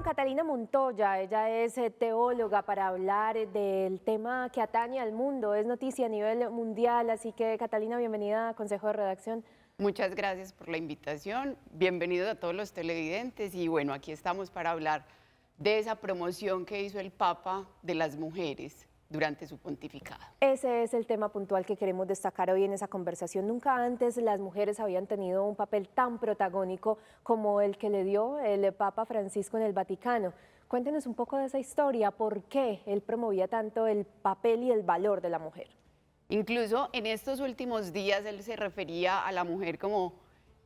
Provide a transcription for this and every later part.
Catalina Montoya. Ella es teóloga para hablar del tema que atañe al mundo, es noticia a nivel mundial, así que Catalina, bienvenida a Consejo de Redacción. Muchas gracias por la invitación, bienvenidos a todos los televidentes y bueno, aquí estamos para hablar de esa promoción que hizo el Papa de las mujeres durante su pontificado. Ese es el tema puntual que queremos destacar hoy en esa conversación. Nunca antes las mujeres habían tenido un papel tan protagónico como el que le dio el Papa Francisco en el Vaticano. Cuéntenos un poco de esa historia, ¿por qué él promovía tanto el papel y el valor de la mujer? Incluso en estos últimos días él se refería a la mujer como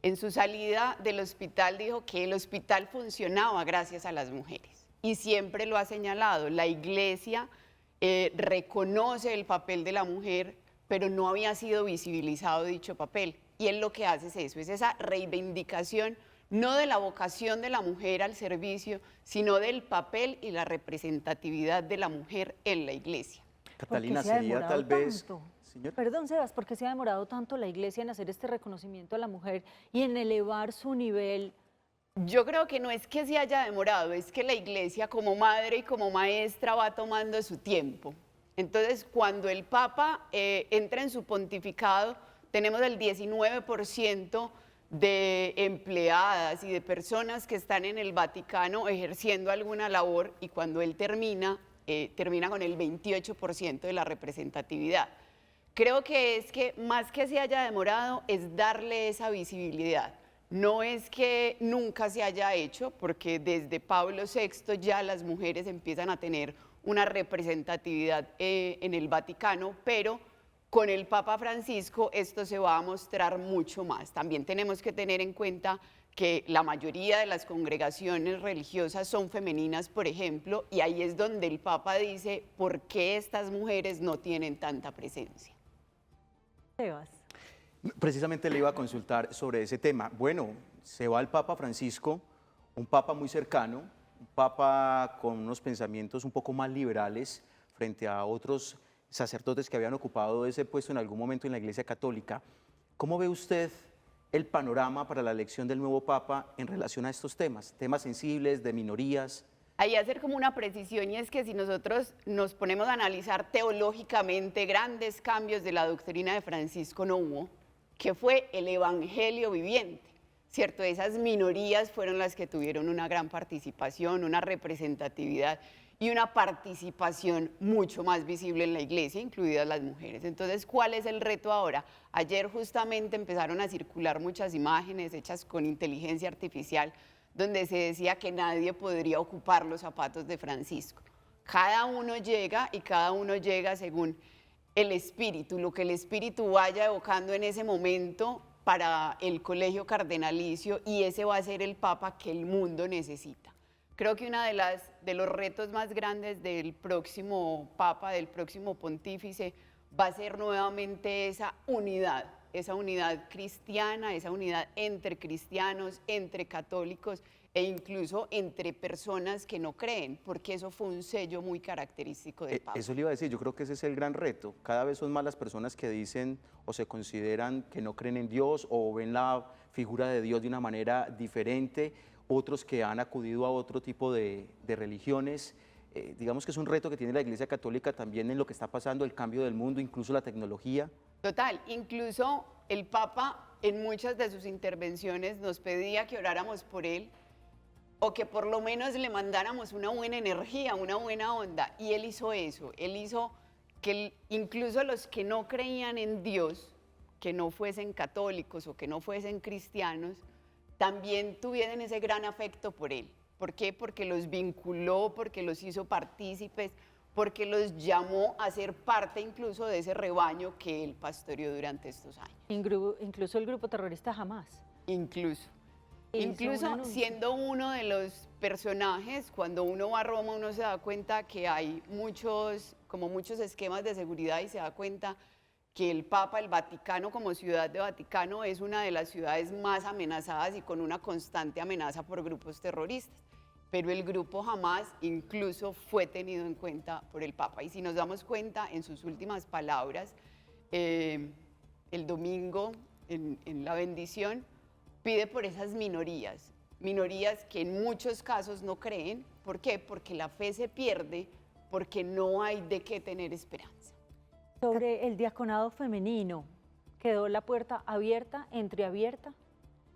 en su salida del hospital dijo que el hospital funcionaba gracias a las mujeres y siempre lo ha señalado. La Iglesia reconoce el papel de la mujer, pero no había sido visibilizado dicho papel. Y él lo que hace es eso, es esa reivindicación no de la vocación de la mujer al servicio, sino del papel y la representatividad de la mujer en la Iglesia. Catalina, sería tal vez... Señor. Perdón, Sebas, ¿por qué se ha demorado tanto la Iglesia en hacer este reconocimiento a la mujer y en elevar su nivel? Yo creo que no es que se haya demorado, es que la Iglesia como madre y como maestra va tomando su tiempo. Entonces, cuando el Papa entra en su pontificado, tenemos el 19% de empleadas y de personas que están en el Vaticano ejerciendo alguna labor, y cuando él termina con el 28% de la representatividad. Creo que es que más que se haya demorado es darle esa visibilidad. No es que nunca se haya hecho, porque desde Pablo VI ya las mujeres empiezan a tener una representatividad en el Vaticano, pero con el Papa Francisco esto se va a mostrar mucho más. También tenemos que tener en cuenta que la mayoría de las congregaciones religiosas son femeninas, por ejemplo, y ahí es donde el Papa dice, ¿por qué estas mujeres no tienen tanta presencia? Sebas. Precisamente le iba a consultar sobre ese tema. Bueno, se va el Papa Francisco, un Papa muy cercano, un Papa con unos pensamientos un poco más liberales frente a otros sacerdotes que habían ocupado ese puesto en algún momento en la Iglesia Católica. ¿Cómo ve usted el panorama para la elección del nuevo Papa en relación a estos temas sensibles, de minorías? Ahí hacer como una precisión, y es que si nosotros nos ponemos a analizar teológicamente grandes cambios de la doctrina de Francisco no hubo, que fue el evangelio viviente, ¿cierto? Esas minorías fueron las que tuvieron una gran participación, una representatividad y una participación mucho más visible en la Iglesia, incluidas las mujeres. Entonces, ¿cuál es el reto ahora? Ayer justamente empezaron a circular muchas imágenes hechas con inteligencia artificial, donde se decía que nadie podría ocupar los zapatos de Francisco. Cada uno llega y cada uno llega según el espíritu, lo que el espíritu vaya evocando en ese momento para el colegio cardenalicio, y ese va a ser el Papa que el mundo necesita. Creo que uno de los retos más grandes del próximo Papa, del próximo pontífice, va a ser nuevamente esa unidad cristiana, esa unidad entre cristianos, entre católicos e incluso entre personas que no creen, porque eso fue un sello muy característico del Papa. Eso le iba a decir, yo creo que ese es el gran reto. Cada vez son más las personas que dicen o se consideran que no creen en Dios o ven la figura de Dios de una manera diferente, otros que han acudido a otro tipo de religiones. Digamos que es un reto que tiene la Iglesia Católica también en lo que está pasando, el cambio del mundo, incluso la tecnología. Total, incluso el Papa en muchas de sus intervenciones nos pedía que oráramos por él o que por lo menos le mandáramos una buena energía, una buena onda, y él hizo eso, él hizo que incluso los que no creían en Dios, que no fuesen católicos o que no fuesen cristianos, también tuvieran ese gran afecto por él. ¿Por qué? Porque los vinculó, porque los hizo partícipes, porque los llamó a ser parte incluso de ese rebaño que él pastoreó durante estos años. Incluso el grupo terrorista Hamás. Incluso siendo uno de los personajes, cuando uno va a Roma uno se da cuenta que hay muchos esquemas de seguridad y se da cuenta que el Papa, el Vaticano como ciudad de Vaticano es una de las ciudades más amenazadas y con una constante amenaza por grupos terroristas. Pero el grupo Hamás incluso fue tenido en cuenta por el Papa. Y si nos damos cuenta, en sus últimas palabras, el domingo, en la bendición, pide por esas minorías que en muchos casos no creen, ¿Por qué? Porque la fe se pierde, porque no hay de qué tener esperanza. Sobre el diaconado femenino, ¿quedó la puerta abierta, entreabierta?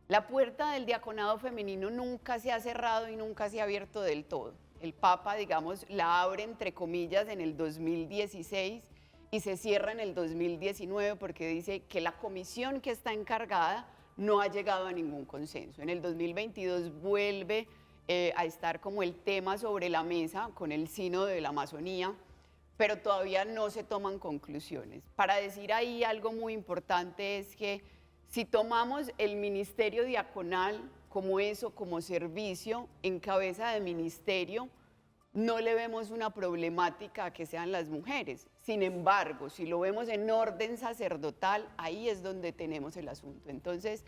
La puerta del diaconado femenino nunca se ha cerrado y nunca se ha abierto del todo. El Papa, digamos, la abre entre comillas en el 2016 y se cierra en el 2019 porque dice que la comisión que está encargada no ha llegado a ningún consenso. En el 2022 vuelve a estar como el tema sobre la mesa con el Sínodo de la Amazonía, pero todavía no se toman conclusiones. Para decir ahí algo muy importante es que si tomamos el ministerio diaconal como eso, como servicio, en cabeza de ministerio, no le vemos una problemática a que sean las mujeres. Sin embargo, si lo vemos en orden sacerdotal, ahí es donde tenemos el asunto. Entonces,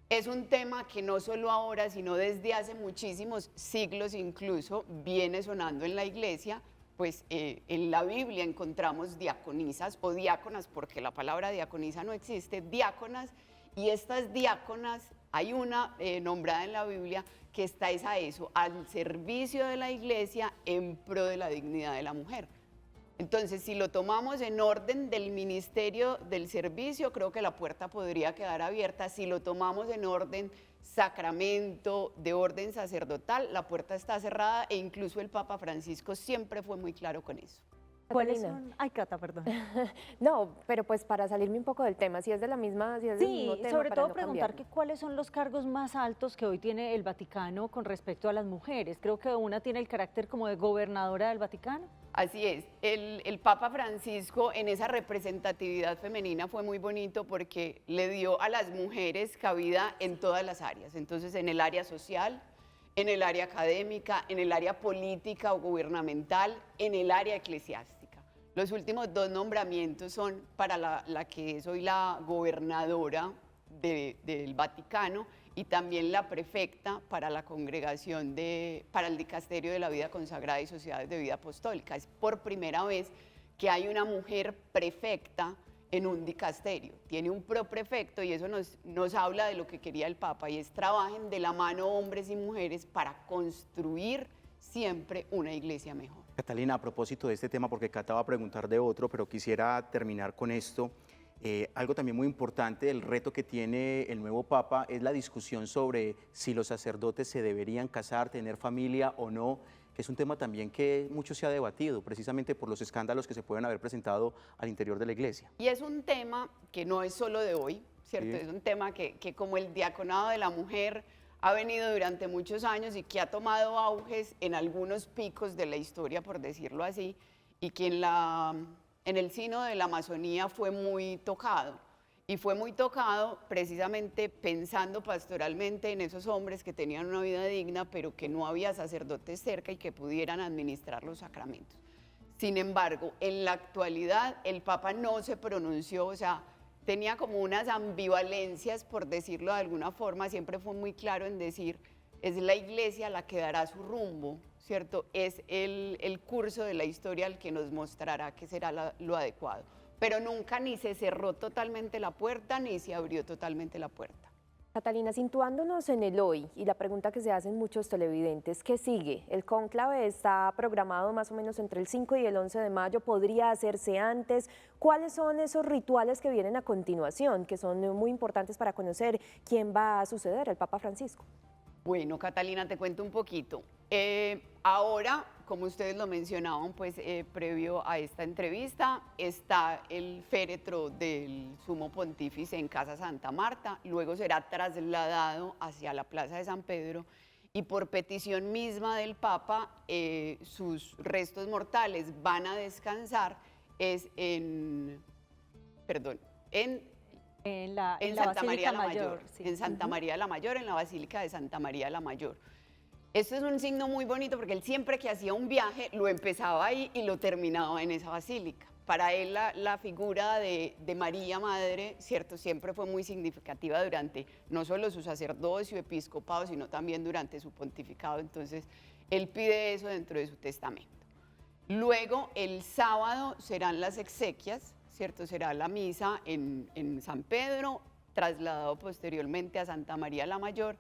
es un tema que no solo ahora, sino desde hace muchísimos siglos incluso, viene sonando en la iglesia. Pues en la Biblia encontramos diaconisas o diáconas, porque la palabra diaconisa no existe, diáconas, y estas diáconas, hay una nombrada en la Biblia que está es a eso, al servicio de la iglesia en pro de la dignidad de la mujer. Entonces, si lo tomamos en orden del ministerio del servicio, creo que la puerta podría quedar abierta. Si lo tomamos en orden sacramento, de orden sacerdotal, la puerta está cerrada e incluso el Papa Francisco siempre fue muy claro con eso. ¿Cuáles Catalina. son? Ay, Cata, perdón. No, pero pues para salirme un poco del tema, si es de la misma, si es del mismo Sí, tema, sobre para todo no preguntar cambiarlo. cuáles son los cargos más altos que hoy tiene el Vaticano con respecto a las mujeres. Creo que una tiene el carácter como de gobernadora del Vaticano. Así es, el Papa Francisco en esa representatividad femenina fue muy bonito porque le dio a las mujeres cabida en todas las áreas, entonces en el área social, en el área académica, en el área política o gubernamental, en el área eclesiástica. Los últimos dos nombramientos son para la que soy la gobernadora del Vaticano y también la prefecta para la congregación para el dicasterio de la vida consagrada y sociedades de vida apostólica. Es por primera vez que hay una mujer prefecta en un dicasterio. Tiene un proprefecto y eso nos habla de lo que quería el Papa, y es trabajen de la mano hombres y mujeres para construir siempre una iglesia mejor. Catalina, a propósito de este tema, porque Cata va a preguntar de otro, pero quisiera terminar con esto. Algo también muy importante, el reto que tiene el nuevo Papa es la discusión sobre si los sacerdotes se deberían casar, tener familia o no, que es un tema también que mucho se ha debatido, precisamente por los escándalos que se pueden haber presentado al interior de la iglesia. Y es un tema que no es solo de hoy, ¿cierto? Sí. Es un tema que como el diaconado de la mujer ha venido durante muchos años y que ha tomado auges en algunos picos de la historia, por decirlo así, y que en el Sínodo de la Amazonía fue muy tocado. Y fue muy tocado precisamente pensando pastoralmente en esos hombres que tenían una vida digna, pero que no había sacerdotes cerca y que pudieran administrar los sacramentos. Sin embargo, en la actualidad el Papa no se pronunció, o sea, tenía como unas ambivalencias, por decirlo de alguna forma, siempre fue muy claro en decir, es la iglesia la que dará su rumbo, ¿cierto? Es el curso de la historia el que nos mostrará qué será lo adecuado. Pero nunca ni se cerró totalmente la puerta, ni se abrió totalmente la puerta. Catalina, situándonos en el hoy y la pregunta que se hacen muchos televidentes, ¿qué sigue? El cónclave está programado más o menos entre el 5 y el 11 de mayo, ¿podría hacerse antes? ¿Cuáles son esos rituales que vienen a continuación, que son muy importantes para conocer quién va a suceder, el Papa Francisco? Bueno, Catalina, te cuento un poquito. Ahora, como ustedes lo mencionaban, pues previo a esta entrevista, está el féretro del Sumo Pontífice en Casa Santa Marta, luego será trasladado hacia la Plaza de San Pedro y por petición misma del Papa, sus restos mortales van a descansar en Santa María la Mayor, sí. en Santa María la Mayor, en la Basílica de Santa María la Mayor. Esto es un signo muy bonito porque él siempre que hacía un viaje lo empezaba ahí y lo terminaba en esa basílica. Para él la figura de María Madre, ¿cierto? Siempre fue muy significativa durante no solo su sacerdocio, episcopado, sino también durante su pontificado. Entonces, él pide eso dentro de su testamento. Luego, el sábado serán las exequias, ¿cierto? Será la misa en San Pedro, trasladado posteriormente a Santa María la Mayor,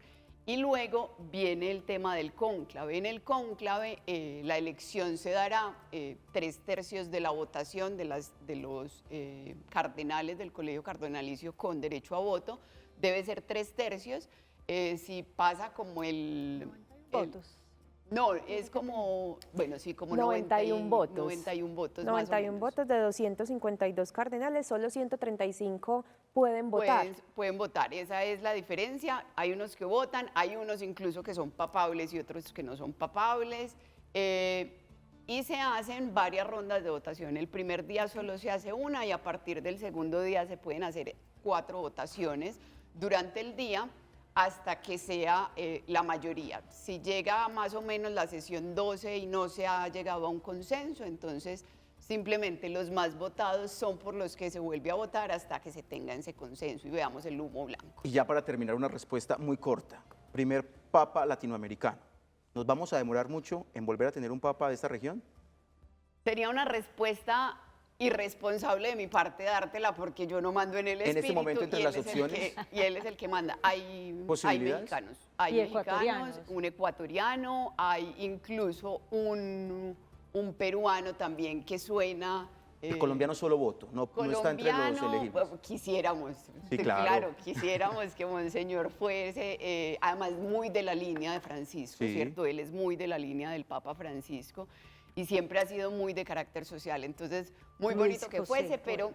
Y luego viene el tema del cónclave. En el cónclave la elección se dará 3/3 de la votación de los cardenales del colegio cardenalicio con derecho a voto. Debe ser 3/3. Si pasa como Votos. No, es como, bueno, sí, como 91 votos. 91 votos más o 91 menos. votos de 252 cardenales, solo 135 pueden votar. Pueden votar, esa es la diferencia. Hay unos que votan, hay unos incluso que son papables y otros que no son papables. Y se hacen varias rondas de votación. El primer día solo se hace una y a partir del segundo día se pueden hacer 4 votaciones durante el día hasta que sea la mayoría. Si llega más o menos la sesión 12 y no se ha llegado a un consenso, entonces simplemente los más votados son por los que se vuelve a votar hasta que se tenga ese consenso y veamos el humo blanco. Y ya para terminar, una respuesta muy corta. Primer papa latinoamericano. ¿Nos vamos a demorar mucho en volver a tener un papa de esta región? Sería una respuesta irresponsable de mi parte dártela porque yo no mando en el espíritu. En este momento, entre y él las es el opciones, y él es el que manda. Hay ¿posibilidades? mexicanos, hay Y mexicanos, ecuatorianos. un ecuatoriano, hay incluso un peruano también que suena. El colombiano solo voto, no está entre los Colombiano, elegibles. quisiéramos, Sí, claro. quisiéramos que Monseñor fuese, además muy de la línea de Francisco, Sí. ¿cierto? Él es muy de la línea del Papa Francisco y siempre ha sido muy de carácter social, entonces muy Luis bonito que José fuese, Porras. pero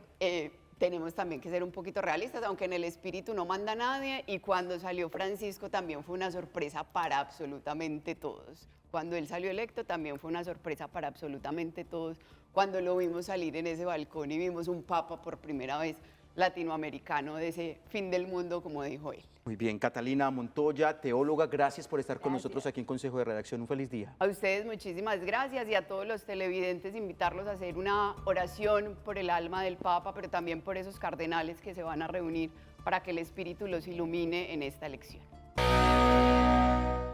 tenemos también que ser un poquito realistas, aunque en el espíritu no manda nadie, y cuando salió Francisco también fue una sorpresa para absolutamente todos. Cuando él salió electo también fue una sorpresa para absolutamente todos. Cuando lo vimos salir en ese balcón y vimos un papa por primera vez latinoamericano de ese fin del mundo, como dijo él. Muy bien, Catalina Montoya, teóloga, gracias por estar con nosotros aquí en Consejo de Redacción. Un feliz día. A ustedes muchísimas gracias y a todos los televidentes invitarlos a hacer una oración por el alma del Papa, pero también por esos cardenales que se van a reunir para que el Espíritu los ilumine en esta elección.